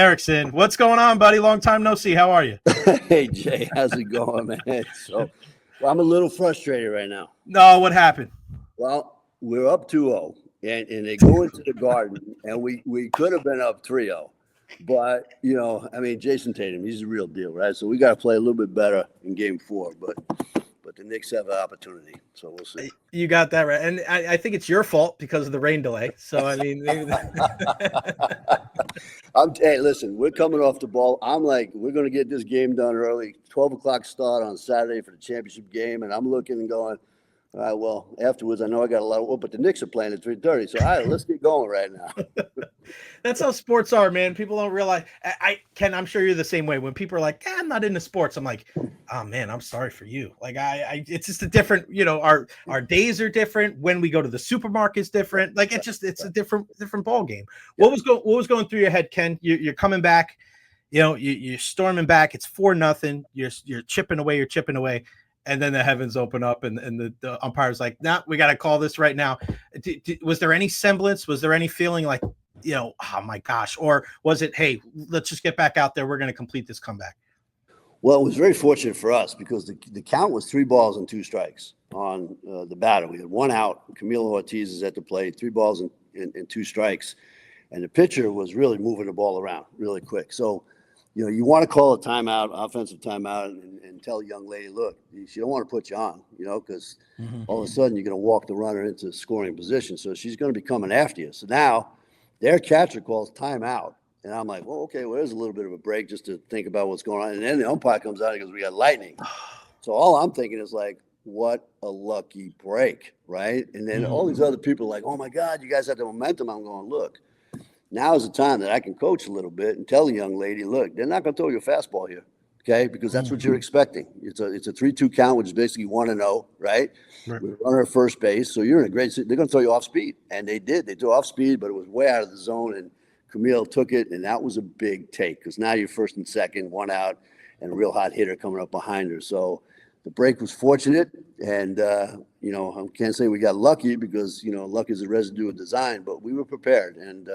Eriksen, what's going on, buddy? Long time no see. How are you? Hey, Jay, how's it going, man? Well, I'm a little frustrated right now. No, what happened? Well, we're up 2-0, and they go into the Garden, and we could have been up 3-0. But, Jason Tatum, he's the real deal, right? So we got to play a little bit better in Game 4. But the Knicks have an opportunity, so we'll see. You got that right. And I think it's your fault because of the rain delay. So, Hey, listen, we're coming off the ball. I'm like, we're going to get this game done early. 12 o'clock start on Saturday for the championship game. And I'm looking and going, all right, well, afterwards, I know I got a lot of work, but the Knicks are playing at 3:30. So, all right, let's get going right now. That's how sports are, man. People don't realize. Ken, I'm sure you're the same way. When people are like, I'm not into sports, I'm like, oh, man, I'm sorry for you. Like, it's just a different, our days are different. When we go to the supermarket's different. Like, it's a different ball game. Yeah. What was going through your head, Ken? You're coming back, you're storming back. It's 4-0. You're chipping away. And then the heavens open up and the umpire's like, nah, we got to call this right now. Was there any semblance? Was there any feeling like, oh my gosh? Or was it, hey, let's just get back out there. We're going to complete this comeback. Well, it was very fortunate for us because the count was 3 balls and 2 strikes on the batter. We had 1 out. Camilo Ortiz is at the plate, 3 balls and 2 strikes. And the pitcher was really moving the ball around really quick. So, you want to call a timeout, offensive timeout, and tell a young lady, look, she don't want to put you on, because all of a sudden you're going to walk the runner into scoring position. So she's going to be coming after you. So now their catcher calls timeout. And I'm like, well, okay, well, there's a little bit of a break just to think about what's going on. And then the umpire comes out and goes, we got lightning. So all I'm thinking is like, what a lucky break, right? And then all these other people are like, oh, my God, you guys have the momentum. I'm going, look. Now is the time that I can coach a little bit and tell the young lady, look, they're not going to throw you a fastball here, okay? Because that's what you're expecting. It's a 3-2 count, which is basically 1-0, right? We're running at first base, so you're in a great – they're going to throw you off speed. And they did. They threw off speed, but it was way out of the zone, and Camille took it, and that was a big take because now you're first and second, 1 out, and a real hot hitter coming up behind her. So the break was fortunate, and, I can't say we got lucky because, luck is a residue of design, but we were prepared, and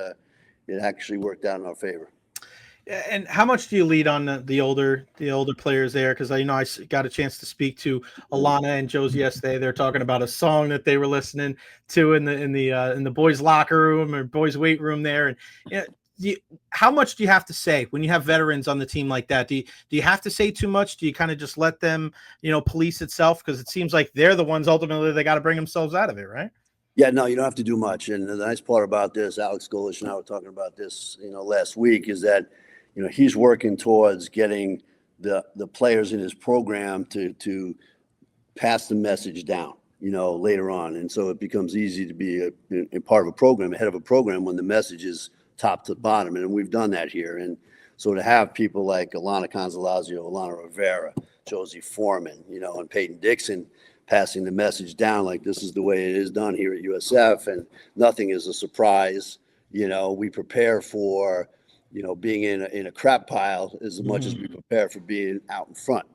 it actually worked out in our favor. And how much do you lead on the older players there? Because I got a chance to speak to Alana and Josie yesterday. They're talking about a song that they were listening to in the boys' locker room or boys' weight room there. And how much do you have to say when you have veterans on the team like that? Do you have to say too much? Do you kind of just let them police itself? Because it seems like they're the ones ultimately they got to bring themselves out of it, right? Yeah, no, you don't have to do much. And the nice part about this, Alex Wilkes and I were talking about this, last week, is that, he's working towards getting the players in his program to pass the message down, later on. And so it becomes easy to be a part of a program, ahead of a program when the message is top to bottom. And we've done that here. And so to have people like Alana Consolazio, Alana Rivera, Josie Foreman, and Peyton Dixon passing the message down like this is the way it is done here at USF, and nothing is a surprise. We prepare for, being in a crap pile as much as we prepare for being out in front,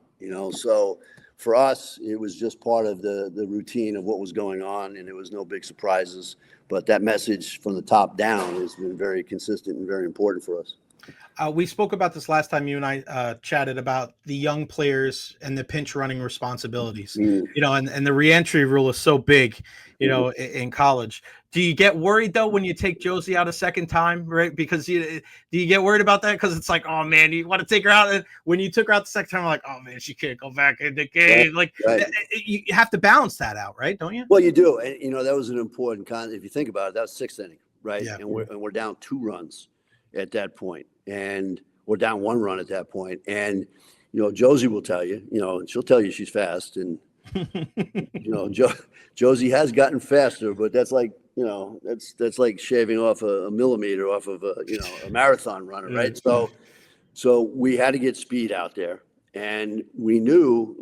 So for us, it was just part of the routine of what was going on, and it was no big surprises. But that message from the top down has been very consistent and very important for us. We spoke about this last time you and I chatted about the young players and the pinch running responsibilities, and the reentry rule is so big, in college. Do you get worried though when you take Josie out a second time, right? Because do you get worried about that? Because it's like, oh man, you want to take her out. And when you took her out the second time, I'm like, oh man, she can't go back in the game. You have to balance that out, right? Don't you? Well, you do. And, that was an important if you think about it, that was 6th inning, right? Yeah. And we're down 2 runs at that point, and we're down 1 run at that point. And, Josie will tell you, and she'll tell you she's fast. And, Josie has gotten faster, but that's like, that's like shaving off a millimeter off of a marathon runner, right? So we had to get speed out there. And we knew,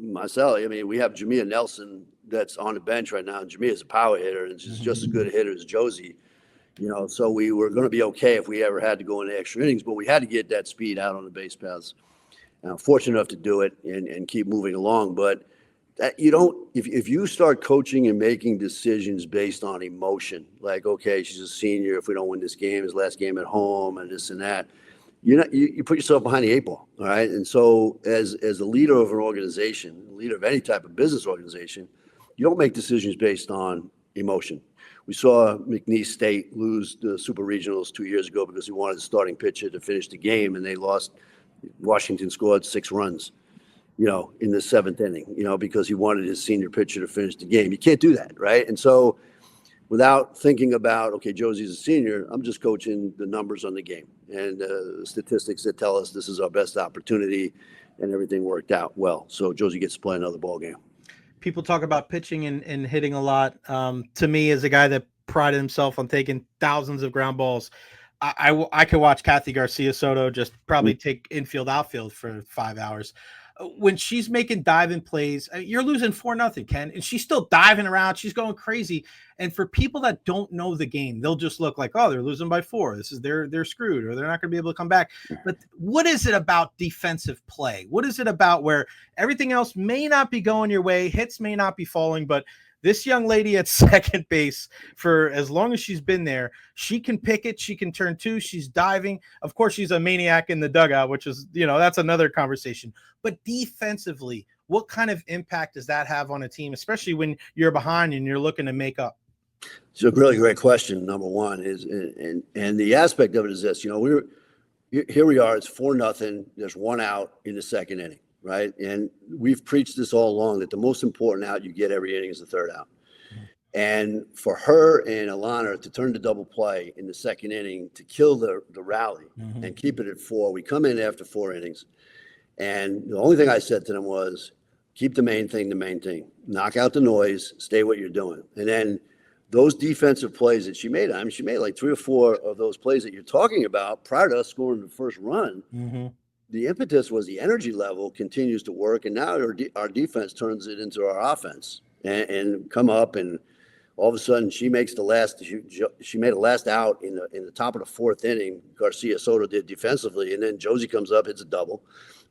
Marcel, we have Jamia Nelson that's on the bench right now. And Jamia is a power hitter, and she's just as good a hitter as Josie. So we were going to be okay if we ever had to go into extra innings, but we had to get that speed out on the base paths. And I'm fortunate enough to do it and keep moving along. But that if you start coaching and making decisions based on emotion, like, okay, she's a senior, if we don't win this game, his last game at home and this and that, you put yourself behind the eight ball, all right? And so as a leader of an organization, leader of any type of business organization, you don't make decisions based on emotion. We saw McNeese State lose the Super Regionals 2 years ago because he wanted the starting pitcher to finish the game, and they lost. Washington scored 6 runs, in the 7th inning, because he wanted his senior pitcher to finish the game. You can't do that, right? And so without thinking about, okay, Josie's a senior, I'm just coaching the numbers on the game and statistics that tell us this is our best opportunity, and everything worked out well. So Josie gets to play another ball game. People talk about pitching and hitting a lot. To me, as a guy that prided himself on taking thousands of ground balls, I could watch Kathy Garcia-Soto just probably take infield, outfield for 5 hours. When she's making diving plays, you're losing 4-0, Ken, and she's still diving around. She's going crazy. And for people that don't know the game, they'll just look like, oh, they're losing by 4. This is they're screwed, or they're not going to be able to come back. But what is it about defensive play? What is it about where everything else may not be going your way, hits may not be falling, but this young lady at second base, for as long as she's been there, she can pick it. She can turn 2. She's diving. Of course, she's a maniac in the dugout, which is, that's another conversation. But defensively, what kind of impact does that have on a team, especially when you're behind and you're looking to make up? It's a really great question. Number one is, and the aspect of it is this, here we are, it's 4-0. There's 1 out in the 2nd inning. Right. And we've preached this all along that the most important out you get every inning is the 3rd out. And for her and Alana to turn to double play in the 2nd inning to kill the rally and keep it at 4, we come in after 4 innings. And the only thing I said to them was keep the main thing, knock out the noise, stay what you're doing. And then those defensive plays that she made, she made like 3 or 4 of those plays that you're talking about prior to us scoring the first run. The impetus was the energy level continues to work, and now our defense turns it into our offense and come up, and all of a sudden she makes she made a last out in the top of the 4th inning. Garcia-Soto did defensively, and then Josie comes up, hits a double.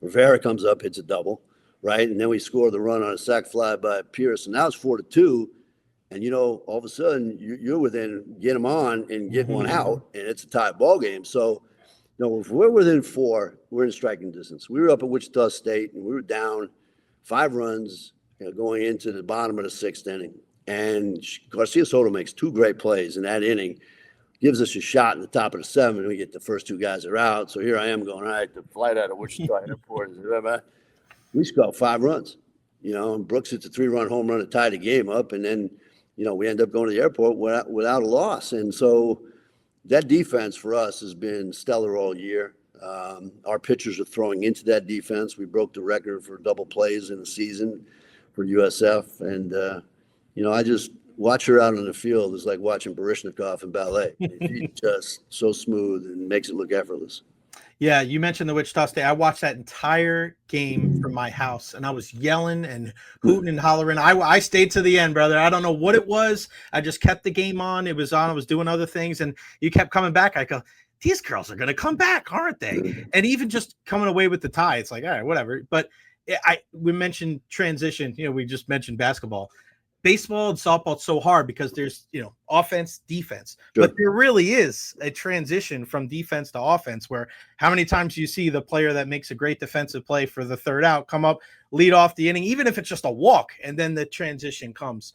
Rivera comes up, hits a double, right? And then we score the run on a sac fly by Pierce, and now it's 4-2. And all of a sudden you're within get them on and get 1 out, and it's a tie ball game. So. No, if we're within 4, we're in striking distance. We were up at Wichita State, and we were down 5 runs going into the bottom of the 6th inning. And Garcia-Soto makes 2 great plays in that inning, gives us a shot in the top of the 7th, and we get the first 2 guys are out. So here I am going, all right, the flight out of Wichita Airport. We scored 5 runs, and Brooks hits a 3-run home run to tie the game up. And then, we end up going to the airport without a loss. And so that defense for us has been stellar all year. Our pitchers are throwing into that defense. We broke the record for double plays in the season for USF. And, I just watch her out on the field. It's like watching Baryshnikov in ballet. She's just so smooth and makes it look effortless. Yeah, you mentioned the Wichita State. I watched that entire game from my house, and I was yelling and hooting and hollering. I stayed to the end, brother. I don't know what it was. I just kept the game on. It was on. I was doing other things, and you kept coming back. I go, these girls are going to come back, aren't they? And even just coming away with the tie, it's like, all right, whatever. But we mentioned transition. We just mentioned basketball. Baseball and softball, it's so hard because there's, offense, defense, but there really is a transition from defense to offense where how many times do you see the player that makes a great defensive play for the 3rd out come up, lead off the inning, even if it's just a walk, and then the transition comes.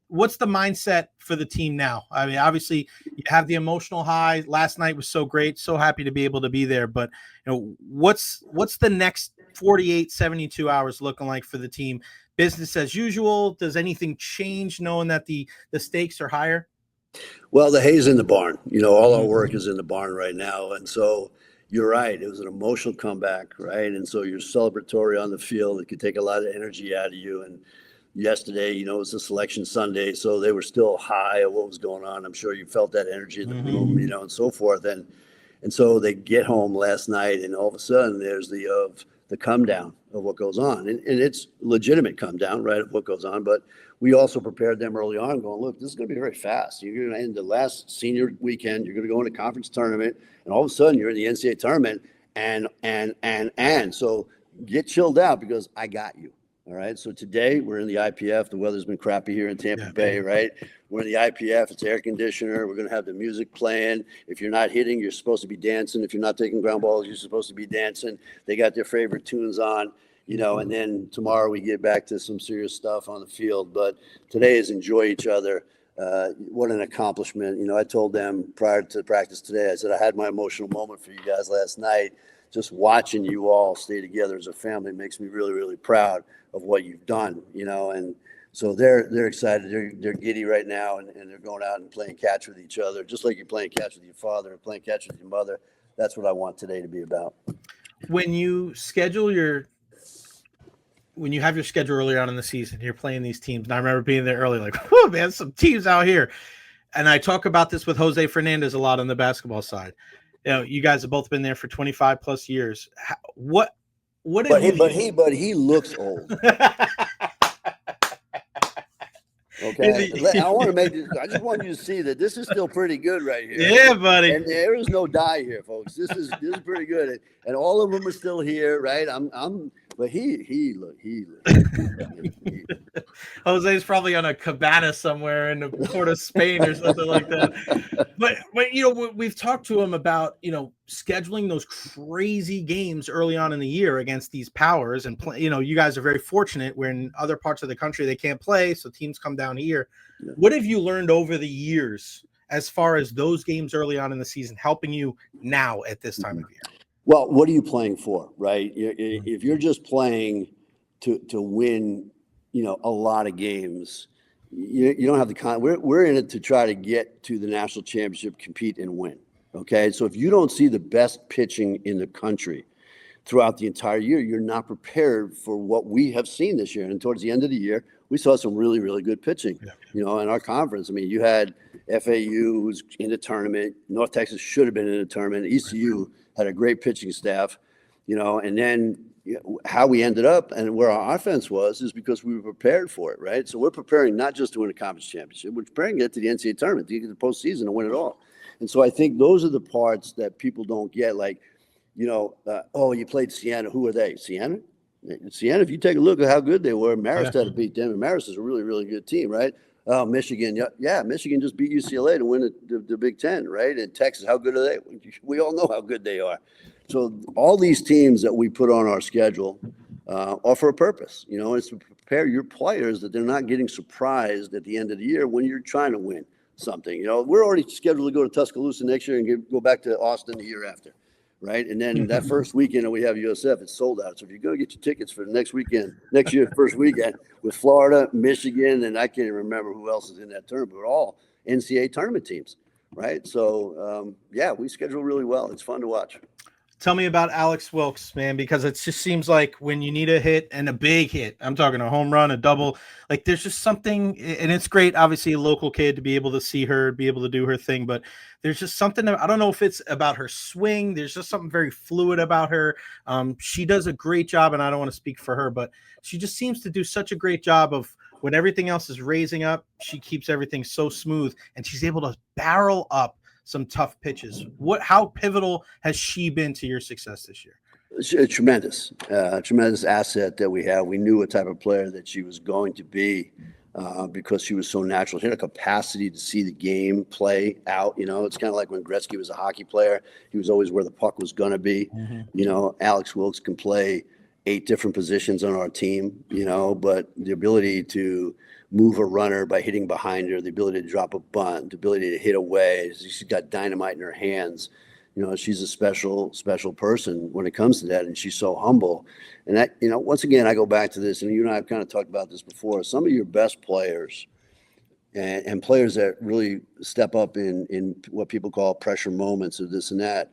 What's the mindset for the team now? I mean, obviously you have the emotional high. Last night was so great. So happy to be able to be there, but what's the next 48, 72 hours looking like for the team? Business as usual? Does anything change knowing that the stakes are higher? Well, the hay's in the barn. All our work is in the barn right now. And so you're right. It was an emotional comeback, right? And so you're celebratory on the field. It could take a lot of energy out of you. And yesterday, it was a selection Sunday, so they were still high of what was going on. I'm sure you felt that energy in the room, and so forth. And so they get home last night, and all of a sudden there's the come down of what goes on. And it's legitimate come down, right, of what goes on. But we also prepared them early on going, look, this is going to be very fast. You're going to end the last senior weekend. You're going to go into conference tournament. And all of a sudden you're in the NCAA tournament. And so get chilled out because I got you. All right. So today we're in the IPF. The weather's been crappy here in Tampa Bay, man. right? We're in the IPF. It's air conditioner. We're going to have the music playing. If you're not hitting, you're supposed to be dancing. If you're not taking ground balls, you're supposed to be dancing. They got their favorite tunes on, and then tomorrow we get back to some serious stuff on the field. But today is enjoy each other. What an accomplishment. I told them prior to practice today, I said, I had my emotional moment for you guys last night. Just watching you all stay together as a family makes me really, really proud of what you've done, and so they're excited. They're giddy right now, and they're going out and playing catch with each other, just like you're playing catch with your father and playing catch with your mother. That's what I want today to be about. When you have your schedule earlier on in the season, you're playing these teams, and I remember being there early, like, whoa, man, some teams out here. And I talk about this with Jose Fernandez a lot on the basketball side. You guys have both been there for 25 plus years. But he looks old. Okay, I just want you to see that this is still pretty good right here. Yeah, buddy. And there is no die here, folks. This is pretty good, and all of them are still here, right? But he look. Jose's probably on a cabana somewhere in the port of Spain or something like that. But we've talked to him about scheduling those crazy games early on in the year against these powers, and you guys are very fortunate where in other parts of the country they can't play, so teams come down here. Yeah. What have you learned over the years as far as those games early on in the season helping you now at this time of year? Well, what are you playing for, right? If you're just playing to win, a lot of games, you don't have the we're in it to try to get to the national championship, compete and win. Okay, so if you don't see the best pitching in the country throughout the entire year, you're not prepared for what we have seen this year. And towards the end of the year, we saw some really, really good pitching. In our conference. I mean, you had FAU who's in the tournament. North Texas should have been in the tournament. ECU had a great pitching staff, and then how we ended up and where our offense was is because we were prepared for it, right? So we're preparing not just to win a conference championship, we're preparing to get to the NCAA tournament, to get to the postseason and win it all. And so I think those are the parts that people don't get, like, you played Siena. Who are they? Siena, if you take a look at how good they were, Marist had to beat them, and Marist is a really, really good team, right? Michigan, Michigan just beat UCLA to win the Big Ten, right? And Texas, how good are they? We all know how good they are. So all these teams that we put on our schedule are for a purpose. It's to prepare your players that they're not getting surprised at the end of the year when you're trying to win something. We're already scheduled to go to Tuscaloosa next year and go back to Austin the year after, right? And then that first weekend that we have USF, it's sold out. So if you're going to get your tickets for the next year, first weekend with Florida, Michigan, and I can't even remember who else is in that tournament, but all NCAA tournament teams, right? So, we schedule really well. It's fun to watch. Tell me about Alex Wilkes, man, because it just seems like when you need a hit and a big hit, I'm talking a home run, a double, like there's just something, and it's great, obviously a local kid to be able to see her, be able to do her thing, but there's just something, I don't know if it's about her swing. There's just something very fluid about her. She does a great job, and I don't want to speak for her, but she just seems to do such a great job of when everything else is raising up, she keeps everything so smooth, and she's able to barrel up some tough pitches. How pivotal has she been to your success this year? Tremendous asset that we have. We knew what type of player that she was going to be because she was so natural. She had a capacity to see the game play out. It's kind of like when Gretzky was a hockey player. He was always where the puck was going to be. Alex Wilkes can play 8 different positions on our team, but the ability to move a runner by hitting behind her, the ability to drop a bunt, the ability to hit away. She's got dynamite in her hands. She's a special person when it comes to that, and she's so humble. And that, once again, I go back to this, and you and I have kind of talked about this before. Some of your best players and players that really step up in what people call pressure moments or this and that,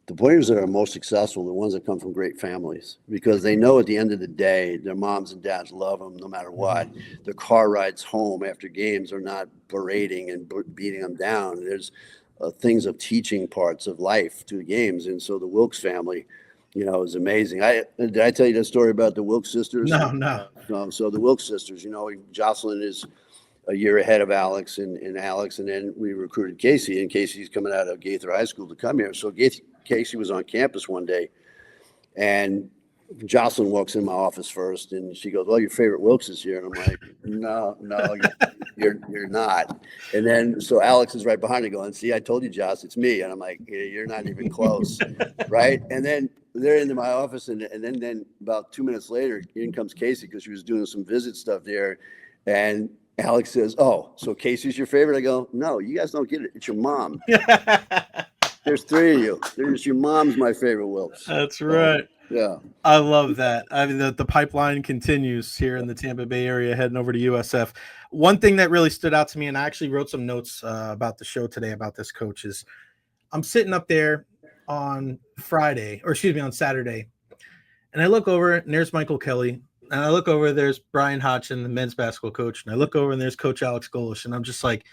the players that are most successful are the ones that come from great families, because they know at the end of the day, their moms and dads love them no matter what. Their car rides home after games are not berating and beating them down. There's things of teaching parts of life to the games. And so the Wilkes family, is amazing. Did I tell you that story about the Wilkes sisters? No. So the Wilkes sisters, Jocelyn is a year ahead of Alex and Alex, and then we recruited Casey, and Casey's coming out of Gaither High School to come here. So Casey was on campus one day, and Jocelyn walks in my office first, and she goes, "Well, your favorite Wilkes is here," and I'm like, "No, you're not." And then so Alex is right behind me, going, "See, I told you, Joss, it's me." And I'm like, "Yeah, you're not even close, right?" And then they're into my office, and then about 2 minutes later, in comes Casey because she was doing some visit stuff there, and Alex says, "Oh, so Casey's your favorite?" I go, "No, you guys don't get it. It's your mom." There's 3 of you. There's your mom's my favorite Wilkes. That's right. Yeah. I love that. I mean, the pipeline continues here in the Tampa Bay area, heading over to USF. One thing that really stood out to me, and I actually wrote some notes about the show today about this coach, is I'm sitting up there on Saturday, and I look over and there's Michael Kelly, and I look over, there's Brian Hodgson, the men's basketball coach, and I look over and there's Coach Alex Wilkes, and I'm just like,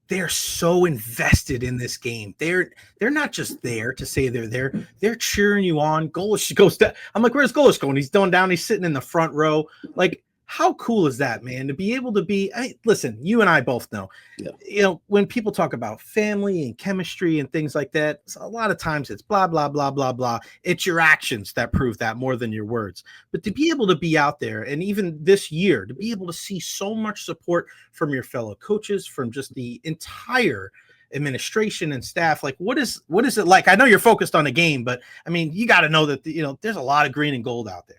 they're so invested in this game. They're not just there to say they're there. They're cheering you on. Golish goes down. I'm like, where's Golish going? He's going down. He's sitting in the front row. Like, how cool is that, man? To be able to be, listen, you and I both know, when people talk about family and chemistry and things like that, a lot of times it's blah, blah, blah, blah, blah. It's your actions that prove that more than your words. But to be able to be out there, and even this year, to be able to see so much support from your fellow coaches, from just the entire administration and staff, like what is it like? I know you're focused on the game, but I mean, you got to know that, there's a lot of green and gold out there.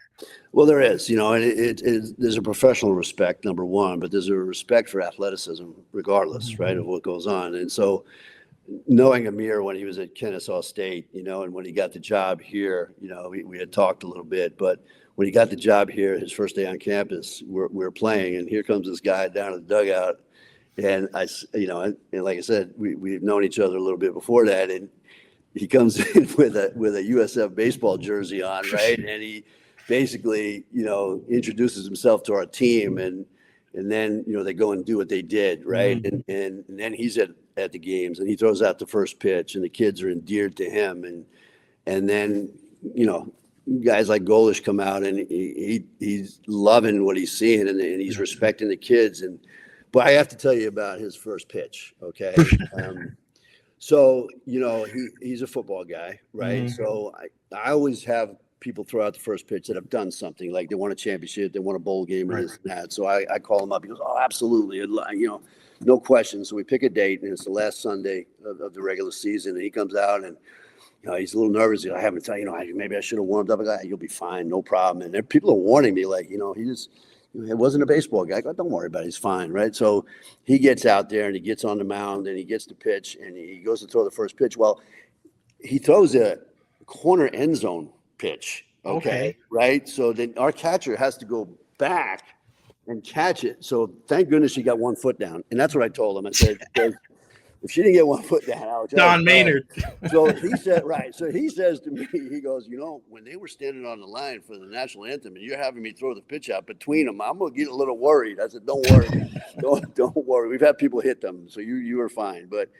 Well, there is, and there's a professional respect, number one, but there's a respect for athleticism, regardless, right, of what goes on. And so knowing Amir when he was at Kennesaw State, and when he got the job here, we had talked a little bit, but when he got the job here, his first day on campus, we're playing, and here comes this guy down to the dugout. And and like I said, we've known each other a little bit before that. And he comes in with a USF baseball jersey on, right? And he basically, introduces himself to our team, and then, they go and do what they did, right? Mm-hmm. And then he's at the games, and he throws out the first pitch, and the kids are endeared to him. And then, guys like Golish come out, and he's loving what he's seeing, and he's respecting the kids. But I have to tell you about his first pitch, okay? So, he's a football guy, right? Mm-hmm. So I always have people throw out the first pitch that have done something, like they won a championship, they won a bowl game, or this and that. So I call him up. He goes, "Oh, absolutely. No question." So we pick a date, and it's the last Sunday of the regular season. And he comes out, and he's a little nervous. I haven't told maybe I should have warmed up. I go, "You'll be fine, no problem." And there, people are warning me, like, he just, it wasn't a baseball guy. I go, "Don't worry about it. He's fine," right? So he gets out there, and he gets on the mound, and he gets the pitch, and he goes to throw the first pitch. Well, he throws a corner end zone pitch. Okay. Right. So then our catcher has to go back and catch it. So thank goodness she got 1 foot down. And that's what I told him. I said, if she didn't get 1 foot down, I would Don Maynard. So he said, right. So he says to me, he goes, when they were standing on the line for the national anthem and you're having me throw the pitch out between them, I'm going to get a little worried. I said, "Don't worry. don't worry. We've had people hit them. So you were fine." But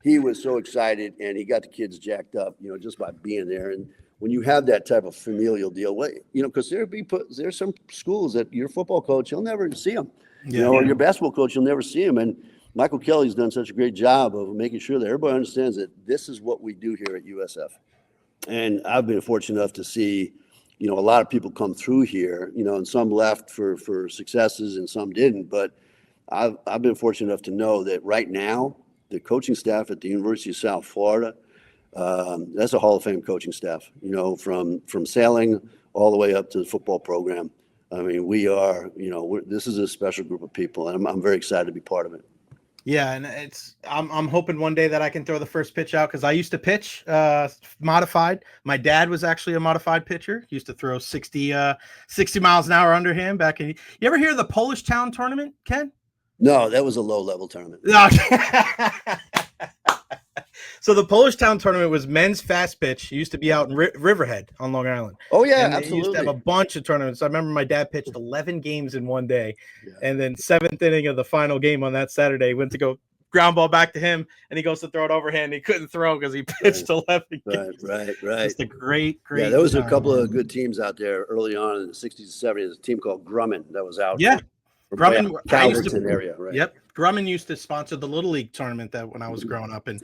he was so excited, and he got the kids jacked up, just by being there. And when you have that type of familial deal, because there's some schools that your football coach, you'll never see them, or your basketball coach, you'll never see him. And Michael Kelly's done such a great job of making sure that everybody understands that this is what we do here at USF. And I've been fortunate enough to see, a lot of people come through here, and some left for successes and some didn't. But I've been fortunate enough to know that right now, the coaching staff at the University of South Florida, that's a Hall of Fame coaching staff, from sailing all the way up to the football program. I mean, we are, this is a special group of people, and I'm very excited to be part of it. Yeah, and I'm hoping one day that I can throw the first pitch out, because I used to pitch modified. My dad was actually a modified pitcher. He used to throw 60 miles an hour under him back in. You ever hear of the Polish Town Tournament, Ken? No, that was a low-level tournament. So the Polish Town Tournament was men's fast pitch. It used to be out in Riverhead on Long Island. Oh, yeah, and absolutely. They used to have a bunch of tournaments. I remember my dad pitched 11 games in one day. Yeah. And then 7th inning of the final game on that Saturday, went to go ground ball back to him, and he goes to throw it overhand. He couldn't throw because he pitched 11 games. Right. Just a great. Yeah, there was a couple of good teams out there early on in the 60s and 70s. A team called Grumman that was out. Yeah. Grumman, Calverton area, right? Yep. Grumman used to sponsor the Little League tournament that when I was growing up, and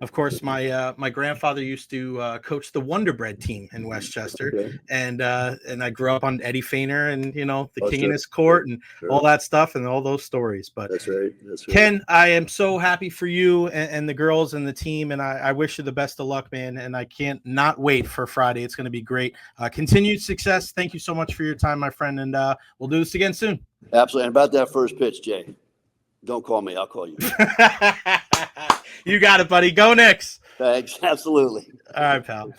of course my grandfather used to coach the Wonder Bread team in Westchester, and I grew up on Eddie Feiner and the King in his court and all that stuff and all those stories. But that's right. Ken, I am so happy for you and the girls and the team, and I wish you the best of luck, man. And I can't not wait for Friday. It's going to be great. Continued success. Thank you so much for your time, my friend, and we'll do this again soon. Absolutely. And about that first pitch, Jay, don't call me. I'll call you. You got it, buddy. Go Knicks. Thanks. Absolutely. All right, pal.